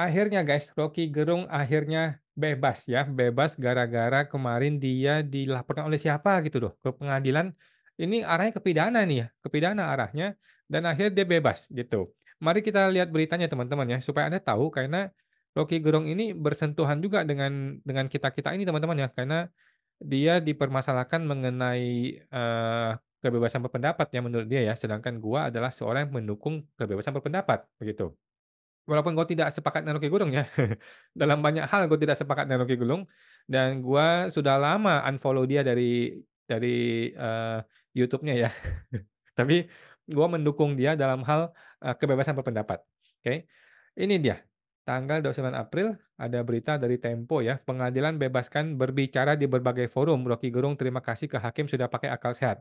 Akhirnya guys, Rocky Gerung akhirnya bebas ya, bebas gara-gara kemarin dia dilaporkan oleh siapa gitu loh, ke pengadilan. Ini arahnya ke pidana nih ya, ke pidana arahnya dan akhirnya dia bebas gitu. Mari kita lihat beritanya teman-teman ya, supaya Anda tahu karena Rocky Gerung ini bersentuhan juga dengan kita-kita ini teman-teman ya, karena dia dipermasalahkan mengenai, kebebasan berpendapat ya menurut dia ya, sedangkan gua adalah seorang yang mendukung kebebasan berpendapat, begitu. Walaupun gue tidak sepakat dengan Roky Gerung ya, dalam banyak hal gue tidak sepakat dengan Roky Gerung, dan gue sudah lama unfollow dia dari YouTube-nya ya. Tapi gue mendukung dia dalam hal, kebebasan berpendapat, oke. Ini dia, tanggal 29 April ada berita dari Tempo ya, pengadilan bebaskan berbicara di berbagai forum, Roky Gerung terima kasih ke hakim sudah pakai akal sehat.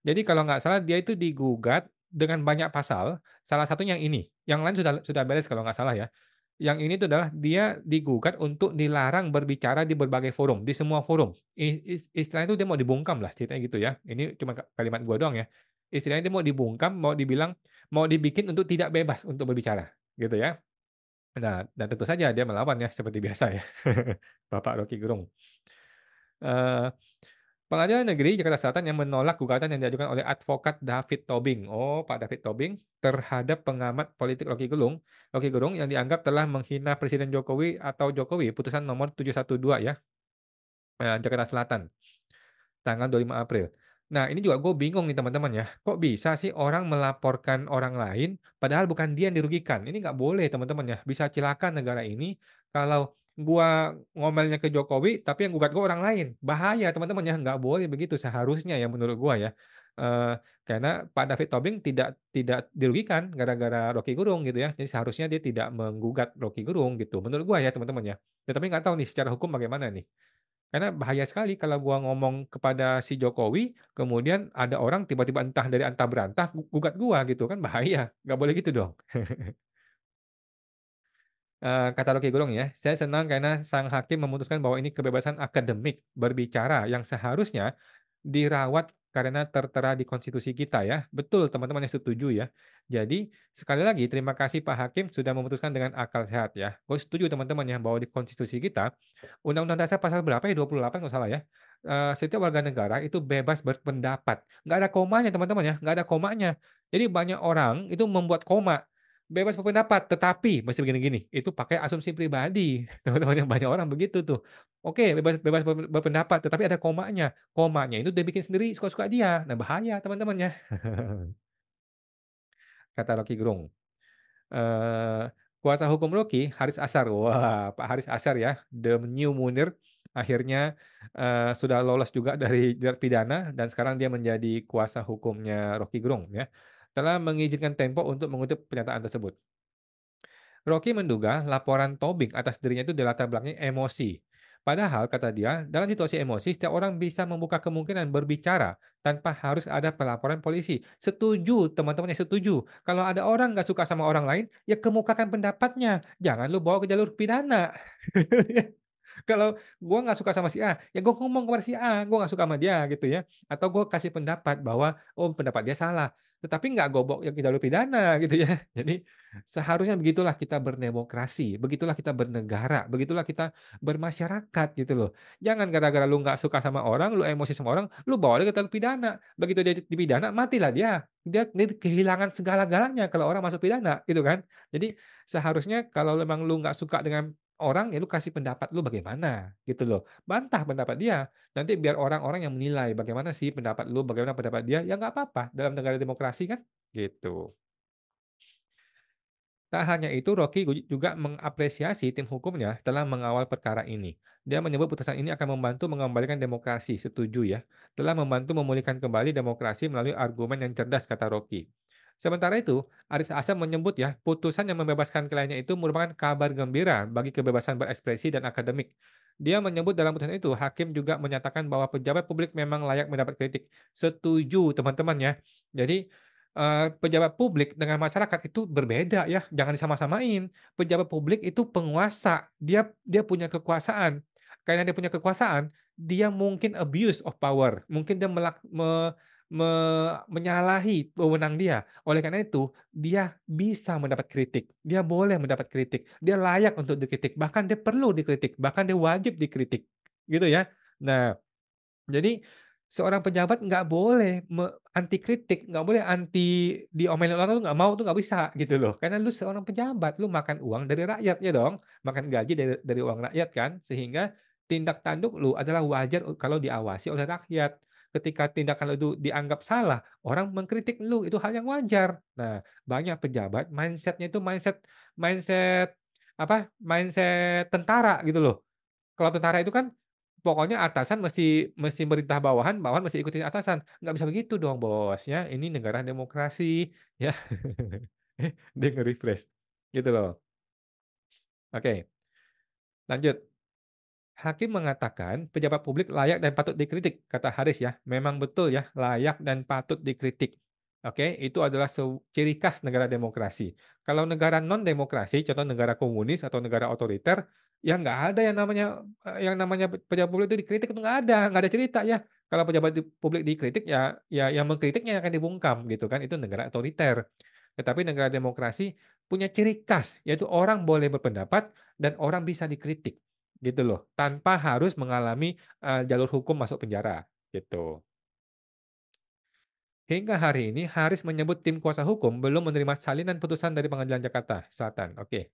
Jadi kalau nggak salah dia itu digugat dengan banyak pasal, salah satunya yang ini, yang lain sudah beres kalau nggak salah ya. Yang ini tuh adalah dia digugat untuk dilarang berbicara di berbagai forum, di semua forum. Istilahnya itu dia mau dibungkam lah ceritanya gitu ya. Ini cuma kalimat gua doang ya. Istilahnya dia mau dibungkam, mau dibilang mau dibikin untuk tidak bebas untuk berbicara, gitu ya. Nah, dan tentu saja dia melawan ya seperti biasa ya, Bapak Rocky Gerung. Eee Pengadilan Negeri Jakarta Selatan yang menolak gugatan yang diajukan oleh advokat David Tobing. Oh, Pak David Tobing terhadap pengamat politik Rocky Gerung yang dianggap telah menghina Presiden Jokowi atau Jokowi, putusan nomor 712 ya, Jakarta Selatan, tanggal 25 April. Nah, ini juga gue bingung nih teman-teman ya, kok bisa sih orang melaporkan orang lain, padahal bukan dia yang dirugikan? Ini nggak boleh teman-teman ya, bisa celaka negara ini kalau gua ngomelnya ke Jokowi, tapi yang gugat gua orang lain. Bahaya teman-teman ya, nggak boleh begitu seharusnya ya menurut gua ya. Karena Pak David Tobing tidak dirugikan gara-gara Rocky Gerung gitu ya, jadi seharusnya dia tidak menggugat Rocky Gerung gitu, menurut gua ya teman-teman ya. Ya tapi nggak tahu nih secara hukum bagaimana nih? Karena bahaya sekali kalau gua ngomong kepada si Jokowi, kemudian ada orang tiba-tiba entah dari antah berantah gugat gua gitu kan bahaya, nggak boleh gitu dong. Kata Roky Gerung ya, "Saya senang karena sang hakim memutuskan bahwa ini kebebasan akademik berbicara yang seharusnya dirawat karena tertera di konstitusi kita ya." Betul teman-teman yang setuju ya. Jadi sekali lagi terima kasih Pak Hakim sudah memutuskan dengan akal sehat ya. Gue setuju teman-teman ya bahwa di konstitusi kita, Undang-Undang Dasar pasal berapa ya, 28 kalau salah ya, setiap warga negara itu bebas berpendapat. Nggak ada komanya teman-teman ya, nggak ada komanya. Jadi banyak orang itu membuat koma. Bebas berpendapat, tetapi mesti begini-gini, itu pakai asumsi pribadi, teman-teman yang banyak orang begitu tuh. Oke, bebas bebas berpendapat, tetapi ada komanya. Komanya itu dia bikin sendiri suka-suka dia. Nah, bahaya teman-teman ya, kata Rocky Gerung. Kuasa hukum Rocky, Haris Azhar. Wah, Pak Haris Azhar ya, the new Munir, akhirnya, sudah lolos juga dari jerat pidana dan sekarang dia menjadi kuasa hukumnya Rocky Gerung ya, telah mengizinkan Tempo untuk mengutip pernyataan tersebut. Rocky menduga laporan Tobing atas dirinya itu dilatar belakangi emosi. Padahal, kata dia, dalam situasi emosi, setiap orang bisa membuka kemungkinan berbicara tanpa harus ada pelaporan polisi. Setuju, teman-teman yang setuju. Kalau ada orang nggak suka sama orang lain, ya kemukakan pendapatnya. Jangan lu bawa ke jalur pidana. Kalau gue nggak suka sama si A, ya gue ngomong kepada si A, gue nggak suka sama dia gitu ya. Atau gue kasih pendapat bahwa, oh pendapat dia salah. Tetapi nggak gue bawa ke jalur pidana gitu ya. Jadi seharusnya begitulah kita berdemokrasi, begitulah kita bernegara, begitulah kita bermasyarakat gitu loh. Jangan gara-gara lu nggak suka sama orang, lu emosi sama orang, lu bawa dia ke jalur pidana. Begitu dia dipidana, matilah dia. Dia kehilangan segala-galanya kalau orang masuk pidana gitu kan. Jadi seharusnya kalau memang lu nggak suka dengan orang, ya lu kasih pendapat lu bagaimana, gitu loh. Bantah pendapat dia, nanti biar orang-orang yang menilai bagaimana sih pendapat lu, bagaimana pendapat dia, ya nggak apa-apa dalam negara demokrasi kan, gitu. Tak hanya itu, Rocky juga mengapresiasi tim hukumnya telah mengawal perkara ini. Dia menyebut putusan ini akan membantu mengembalikan demokrasi, setuju ya, telah membantu memulihkan kembali demokrasi melalui argumen yang cerdas, kata Rocky. Sementara itu, Aris Asam menyebut ya, putusan yang membebaskan kliennya itu merupakan kabar gembira bagi kebebasan berekspresi dan akademik. Dia menyebut dalam putusan itu, hakim juga menyatakan bahwa pejabat publik memang layak mendapat kritik. Setuju, teman-teman ya. Jadi, pejabat publik dengan masyarakat itu berbeda ya, jangan disama-samain. Pejabat publik itu penguasa, dia dia punya kekuasaan. Karena dia punya kekuasaan, dia mungkin abuse of power, mungkin dia menyalahi wewenang dia. Oleh karena itu, dia bisa mendapat kritik, dia boleh mendapat kritik, dia layak untuk dikritik, bahkan dia perlu dikritik, bahkan dia wajib dikritik, gitu ya. Nah, jadi, seorang pejabat nggak boleh anti kritik, nggak boleh anti diomelin orang tuh nggak mau tuh nggak bisa gitu loh. Karena lu seorang pejabat, lu makan uang dari rakyat, ya dong? Makan gaji dari uang rakyat kan? Sehingga tindak tanduk lu adalah wajar kalau diawasi oleh rakyat. Ketika tindakan lu itu dianggap salah, orang mengkritik lu, itu hal yang wajar. Nah, banyak pejabat mindset-nya itu mindset mindset apa, mindset tentara gitu loh. Kalau tentara itu kan pokoknya atasan mesti merintah bawahan, bawahan mesti ikutin atasan. Nggak bisa begitu dong, Bos, ya. Ini negara demokrasi, ya. Dia nge-refresh, gitu loh. Oke, lanjut. Hakim mengatakan pejabat publik layak dan patut dikritik, kata Haris ya. Memang betul ya, layak dan patut dikritik. Oke, itu adalah ciri khas negara demokrasi. Kalau negara non demokrasi, contoh negara komunis atau negara otoriter, ya nggak ada yang namanya pejabat publik itu dikritik itu nggak ada cerita ya. Kalau pejabat publik dikritik ya yang mengkritiknya yang akan dibungkam gitu kan, itu negara otoriter. Tetapi negara demokrasi punya ciri khas, yaitu orang boleh berpendapat dan orang bisa dikritik. Gitu loh, tanpa harus mengalami, jalur hukum masuk penjara, gitu. Hingga hari ini, Haris menyebut tim kuasa hukum belum menerima salinan putusan dari Pengadilan Jakarta Selatan. Oke.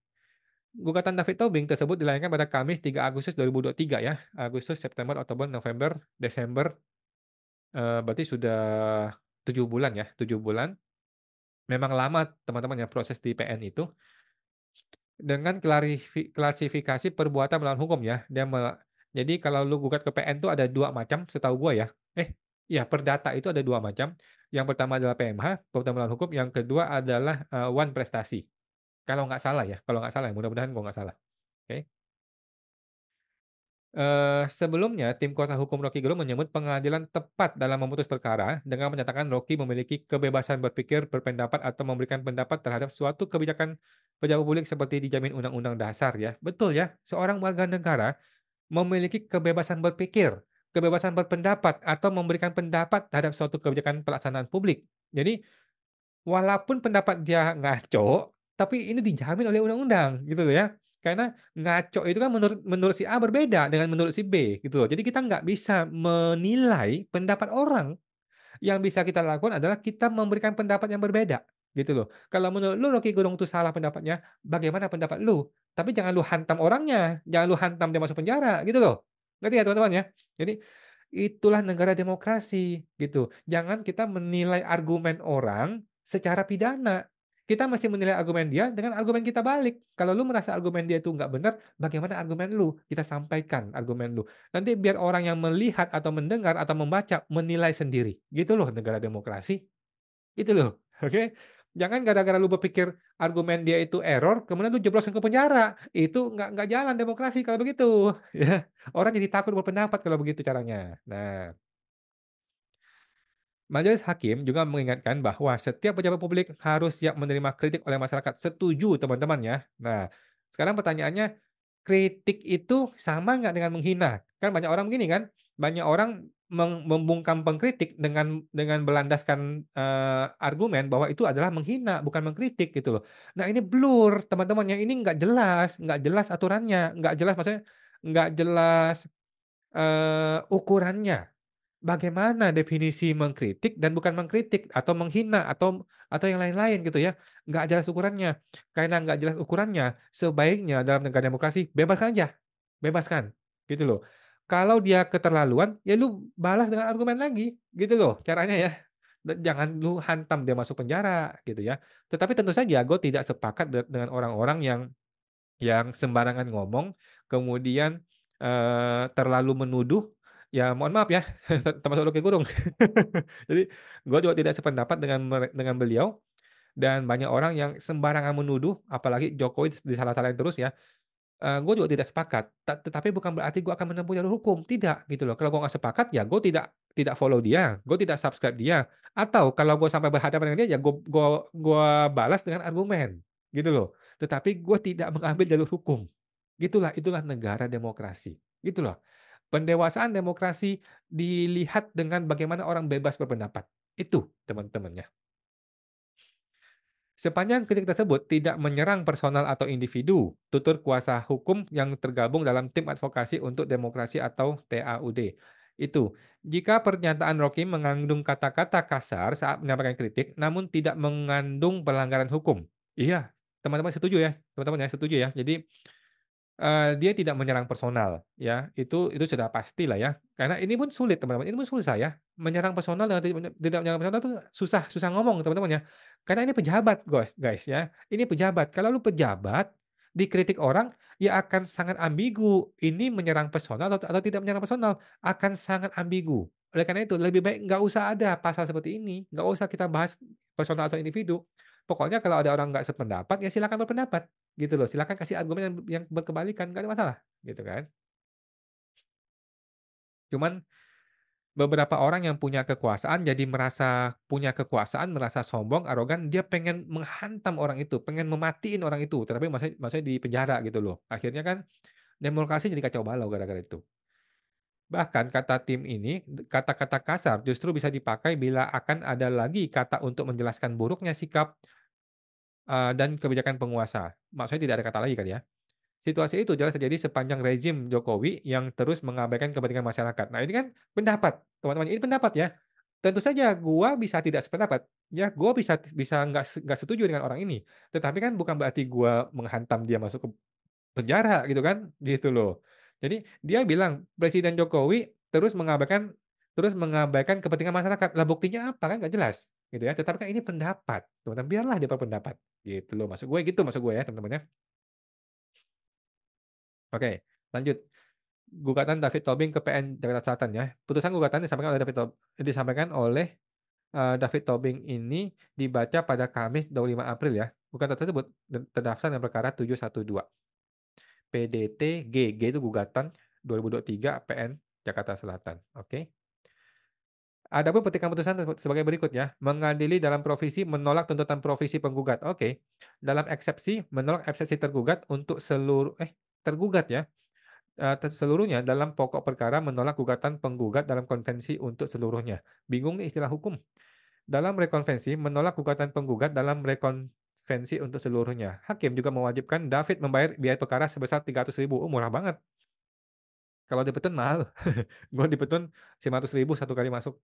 Gugatan David Tobing tersebut dilayangkan pada Kamis 3 Agustus 2023 ya. Agustus, September, Oktober, November, Desember, berarti sudah 7 bulan ya, 7 bulan. Memang lama teman-teman ya proses di PN itu. Dengan klasifikasi perbuatan melawan hukum ya, jadi kalau lu gugat ke PN tuh ada 2 macam setahu gua ya. Iya perdata itu ada 2 macam. Yang pertama adalah PMH, perbuatan melawan hukum, yang kedua adalah, one prestasi. Kalau nggak salah ya, mudah-mudahan gua nggak salah, oke. Sebelumnya tim kuasa hukum Rocky Gerung menyebut pengadilan tepat dalam memutus perkara dengan menyatakan Rocky memiliki kebebasan berpikir, berpendapat, atau memberikan pendapat terhadap suatu kebijakan pejabat publik seperti dijamin Undang-Undang Dasar ya. Betul ya, seorang warga negara memiliki kebebasan berpikir, kebebasan berpendapat, atau memberikan pendapat terhadap suatu kebijakan pelaksanaan publik. Jadi, walaupun pendapat dia ngaco, tapi ini dijamin oleh undang-undang, gitu loh ya. Karena ngaco itu kan menurut menurut si A berbeda dengan menurut si B, gitu loh. Jadi kita nggak bisa menilai pendapat orang. Yang bisa kita lakukan adalah kita memberikan pendapat yang berbeda, gitu loh. Kalau menurut lu Rocky Gerung itu salah pendapatnya, bagaimana pendapat lu? Tapi jangan lu hantam orangnya, jangan lu hantam dia masuk penjara, gitu loh. Ngerti ya teman-teman ya? Jadi itulah negara demokrasi, gitu. Jangan kita menilai argumen orang secara pidana. Kita masih menilai argumen dia dengan argumen kita balik. Kalau lu merasa argumen dia itu nggak benar, bagaimana argumen lu? Kita sampaikan argumen lu. Nanti biar orang yang melihat atau mendengar atau membaca menilai sendiri. Gitu loh negara demokrasi. Itu loh, oke? Jangan gara-gara lu berpikir argumen dia itu error, kemudian lu jebloskan ke penjara. Itu nggak jalan demokrasi kalau begitu, ya. Orang jadi takut berpendapat kalau begitu caranya. Nah, Majelis Hakim juga mengingatkan bahwa setiap pejabat publik harus siap menerima kritik oleh masyarakat. Setuju teman-teman ya. Nah, sekarang pertanyaannya, kritik itu sama nggak dengan menghina? Kan banyak orang begini kan, banyak orang membungkam pengkritik dengan berlandaskan, argumen bahwa itu adalah menghina, bukan mengkritik gitu loh. Nah ini blur teman-teman ya, ini nggak jelas aturannya, nggak jelas maksudnya nggak jelas, ukurannya. Bagaimana definisi mengkritik dan bukan mengkritik, atau menghina, atau yang lain-lain gitu ya, nggak jelas ukurannya. Karena nggak jelas ukurannya, sebaiknya dalam negara demokrasi bebaskan aja, bebaskan, gitu loh. Kalau dia keterlaluan, ya lu balas dengan argumen lagi, gitu loh caranya ya. Dan jangan lu hantam dia masuk penjara, gitu ya. Tetapi tentu saja gue tidak sepakat dengan orang-orang yang sembarangan ngomong, kemudian, terlalu menuduh, ya mohon maaf ya, termasuk Roky Gerung. Jadi, gue juga tidak sependapat dengan beliau, dan banyak orang yang sembarangan menuduh, apalagi Jokowi disalah-salahin terus ya, gue juga tidak sepakat. Tetapi bukan berarti gue akan menempuh jalur hukum, tidak, gitu loh. Kalau gue nggak sepakat, ya gue tidak tidak follow dia, gue tidak subscribe dia, atau kalau gue sampai berhadapan dengan dia, ya gue balas dengan argumen, gitu loh. Tetapi gue tidak mengambil jalur hukum. Itulah negara demokrasi, gitu loh. Pendewasaan demokrasi dilihat dengan bagaimana orang bebas berpendapat. Itu teman-temannya. Sepanjang kritik tersebut tidak menyerang personal atau individu, tutur kuasa hukum yang tergabung dalam tim advokasi untuk demokrasi atau TAUD. Itu, jika pernyataan Rocky mengandung kata-kata kasar saat menyampaikan kritik, namun tidak mengandung pelanggaran hukum. Iya, teman-teman setuju ya? Teman-teman ya, setuju ya? Jadi dia tidak menyerang personal, ya, itu sudah pastilah ya, karena ini pun sulit teman-teman, ini pun susah ya, menyerang personal dengan tidak menyerang personal tuh susah susah ngomong teman-teman ya. Karena ini pejabat guys ya, ini pejabat, kalau lu pejabat, dikritik orang, ya akan sangat ambigu, ini menyerang personal atau tidak menyerang personal, akan sangat ambigu. Oleh karena itu lebih baik nggak usah ada pasal seperti ini, nggak usah kita bahas personal atau individu. Pokoknya kalau ada orang nggak sependapat, ya silakan berpendapat. Gitu loh, silakan kasih argumen yang berkebalikan, nggak ada masalah, gitu kan. Cuman beberapa orang yang punya kekuasaan jadi merasa punya kekuasaan, merasa sombong, arogan, dia pengen menghantam orang itu, pengen mematiin orang itu, tetapi maksudnya di penjara gitu loh. Akhirnya kan demokrasi jadi kacau balau gara-gara itu. Bahkan kata tim ini, kata-kata kasar justru bisa dipakai bila akan ada lagi kata untuk menjelaskan buruknya sikap, dan kebijakan penguasa. Maksudnya tidak ada kata lagi kan ya. Situasi itu jelas terjadi sepanjang rezim Jokowi yang terus mengabaikan kepentingan masyarakat. Nah, ini kan pendapat, teman-teman, ini pendapat ya. Tentu saja gua bisa tidak sependapat, ya gua bisa bisa nggak setuju dengan orang ini. Tetapi kan bukan berarti gua menghantam dia masuk ke penjara gitu kan, gitu loh. Jadi dia bilang Presiden Jokowi terus mengabaikan kepentingan masyarakat. Lah buktinya apa? Kan nggak jelas, gitu ya. Tetapi kan ini pendapat, teman-teman, biarlah dia berpendapat, gitu loh. Maksud gue ya, teman-teman ya. Oke, lanjut. Gugatan David Tobing ke PN Jakarta Selatan ya. Putusan gugatan disampaikan oleh, David Tobing ini dibaca pada Kamis 25 April ya. Gugatan tersebut terdaftar dalam perkara 712 PDT G itu gugatan 2023 PN Jakarta Selatan, oke. Adapun petikan putusan sebagai berikut ya, mengadili dalam provisi menolak tuntutan provisi penggugat, oke. Dalam eksepsi, menolak eksepsi tergugat untuk tergugat ya. Seluruhnya dalam pokok perkara menolak gugatan penggugat dalam konvensi untuk seluruhnya. Bingung nih istilah hukum. Dalam rekonvensi menolak gugatan penggugat dalam rekonvensi untuk seluruhnya. Hakim juga mewajibkan David membayar biaya perkara sebesar 300.000. Oh, murah banget. Kalau di petun mahal. Gue di petun 500.000 satu kali masuk.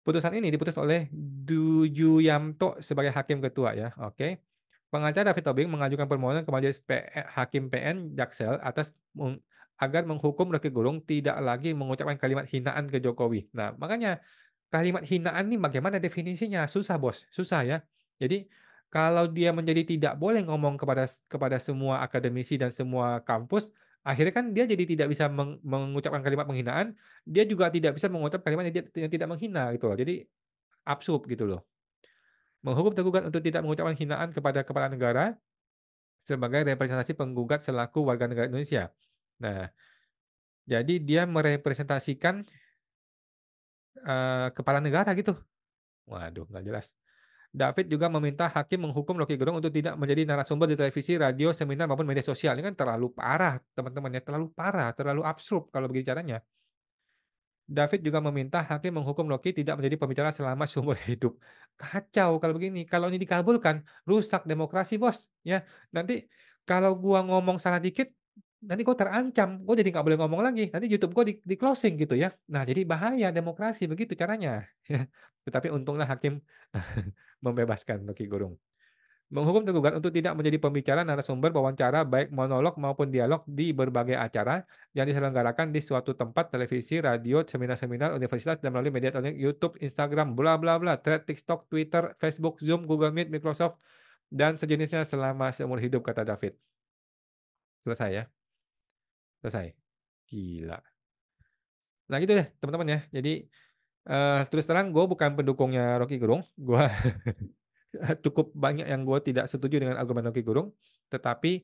Putusan ini diputus oleh Dujuyamto sebagai hakim ketua ya. Oke. Pengacara David Tobing mengajukan permohonan ke Majelis Hakim PN Jaksel agar menghukum Roky Gerung tidak lagi mengucapkan kalimat hinaan ke Jokowi. Nah, makanya kalimat hinaan ini bagaimana definisinya? Susah, Bos. Susah ya. Jadi kalau dia menjadi tidak boleh ngomong kepada semua akademisi dan semua kampus, akhirnya kan dia jadi tidak bisa mengucapkan kalimat penghinaan, dia juga tidak bisa mengucap kalimat yang tidak menghina gitu loh. Jadi absurd gitu loh. Menghukum tergugat untuk tidak mengucapkan hinaan kepada kepala negara sebagai representasi penggugat selaku warga negara Indonesia. Nah, jadi dia merepresentasikan, kepala negara gitu. Waduh, nggak jelas. David juga meminta hakim menghukum Roky Gerung untuk tidak menjadi narasumber di televisi, radio, seminar maupun media sosial. Ini kan terlalu parah, teman-teman ya, terlalu parah, terlalu absurd kalau begini caranya. David juga meminta hakim menghukum Roky tidak menjadi pembicara selama seumur hidup. Kacau kalau begini. Kalau ini dikabulkan, rusak demokrasi, Bos. Ya, nanti kalau gua ngomong salah dikit, nanti gua terancam. Gua jadi nggak boleh ngomong lagi. Nanti YouTube gua di closing gitu ya. Nah, jadi bahaya demokrasi begitu caranya. Ya. Tetapi untunglah hakim membebaskan Roky Gerung. Menghukum tergugat untuk tidak menjadi pembicara, narasumber, wawancara, baik monolog maupun dialog di berbagai acara yang diselenggarakan di suatu tempat, televisi, radio, seminar-seminar, universitas, dan melalui media elektronik, YouTube, Instagram, bla bla bla, Thread, TikTok, Twitter, Facebook, Zoom, Google Meet, Microsoft, dan sejenisnya selama seumur hidup, kata David. Selesai ya? Selesai. Gila. Nah gitu deh teman-teman ya. Jadi terus terang gue bukan pendukungnya Roky Gerung. Gue cukup banyak yang gue tidak setuju dengan argumen Roky Gerung. Tetapi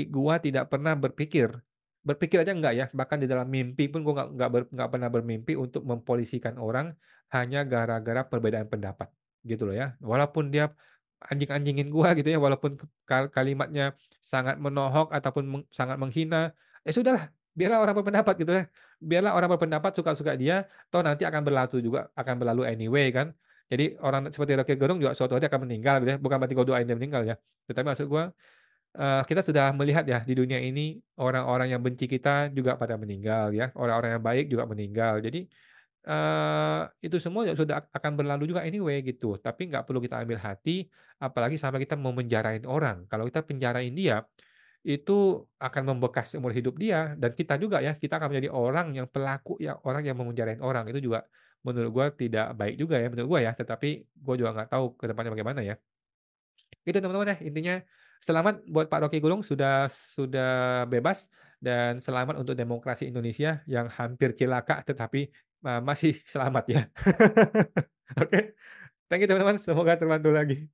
gua tidak pernah berpikir aja enggak ya, bahkan di dalam mimpi pun gua nggak pernah bermimpi untuk mempolisikan orang hanya gara-gara perbedaan pendapat, gitu loh ya. Walaupun dia anjing-anjingin gua gitu ya, walaupun kalimatnya sangat menohok ataupun sangat menghina, ya sudahlah, biarlah orang berpendapat gitu ya. Biarlah orang berpendapat suka-suka dia, toh nanti akan berlalu anyway kan. Jadi orang seperti Roky Gerung juga suatu hari akan meninggal gitu ya, bukan berarti gua doain dia meninggal ya. Tetapi maksud gua, kita sudah melihat ya di dunia ini orang-orang yang benci kita juga pada meninggal ya, orang-orang yang baik juga meninggal. Jadi, itu semua ya sudah akan berlalu juga anyway gitu, tapi nggak perlu kita ambil hati, apalagi sampai kita mau menjarain orang. Kalau kita penjarain dia, itu akan membekas seumur hidup dia dan kita juga ya, kita akan menjadi orang yang pelaku ya, orang yang memenjarain orang. Itu juga menurut gua tidak baik juga ya, menurut gua ya, tetapi gua juga nggak tahu ke depannya bagaimana ya. Itu teman-teman ya, intinya selamat buat Pak Roky Gerung sudah bebas dan selamat untuk demokrasi Indonesia yang hampir cilaka tetapi, masih selamat ya. Oke, thank you teman-teman, semoga terbantu lagi.